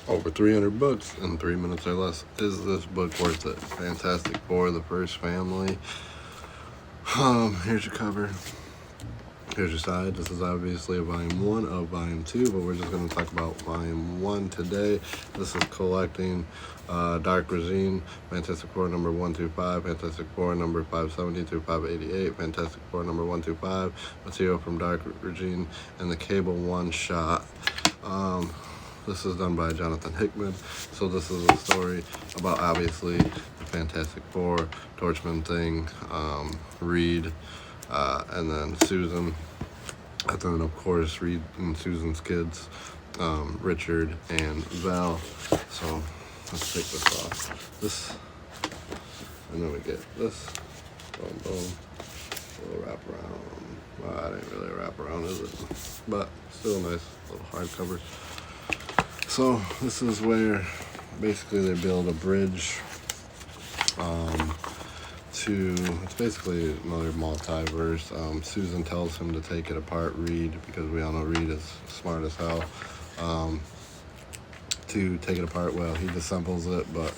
Over 300 books in 3 minutes or less. Is this book worth it? Fantastic Four, the first family. Here's your cover. Here's your side. This is obviously a volume 1 of volume 2, but we're just going to talk about volume 1 today. This is collecting Dark Regime, Fantastic Four number 125, Fantastic Four number 570 through 588, Fantastic Four number 125, material from Dark Regime, and the Cable One Shot. This is done by Jonathan Hickman. So this is a story about obviously the Fantastic Four, Torchman thing, Reed, and then Susan, and then of course Reed and Susan's kids, Richard and Val. So let's take this off. This, and then we get this. Boom, boom. A little wrap around. Well, that ain't really a wrap around, is it? But still a nice little hardcover. So this is where basically they build a bridge to, it's basically another multiverse. Susan tells him to take it apart, Reed, because we all know Reed is smart as hell, to take it apart. Well, he disassembles it, but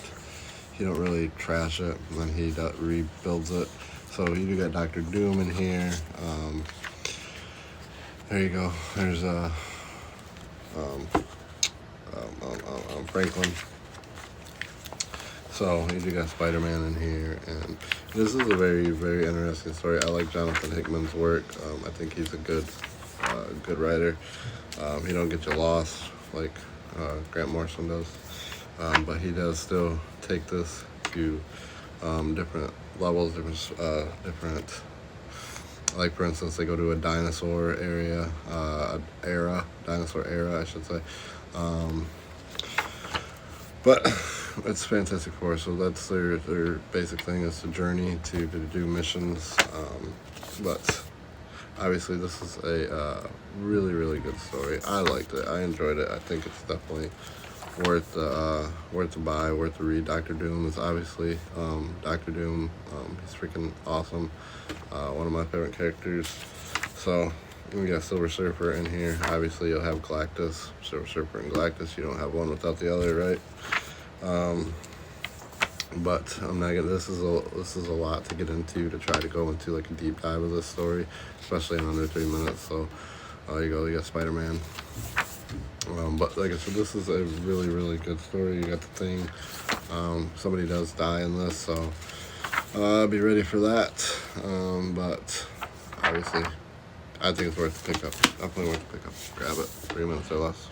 he don't really trash it, and then he rebuilds it. So you do got Dr. Doom in here. There you go. There's Franklin. So you do got Spider-Man in here, and this is a very, very interesting story. I like Jonathan Hickman's work. I think he's a good writer. He don't get you lost like Grant Morrison does, but he does still take this to different levels, different. Like for instance, they go to a dinosaur dinosaur era, I should say. But it's Fantastic Four, so that's their basic thing, is to journey to do missions. But obviously this is a really, really good story. I liked it. I enjoyed it. I think it's definitely worth the buy, worth the read. Dr. Doom is obviously Dr. Doom. He's freaking awesome. One of my favorite characters. So we got Silver Surfer in here. Obviously you'll have Galactus, Silver Surfer and Galactus. You don't have one without the other, right? But I'm not gonna. This is a lot to get into, to try to go into like a deep dive of this story, especially in under 3 minutes. So you got Spider-Man. But like I said, this is a really, really good story. You got the Thing. Somebody does die in this, so be ready for that. But obviously, I think it's worth the pickup. Definitely worth the pickup. Grab it. 3 minutes or less.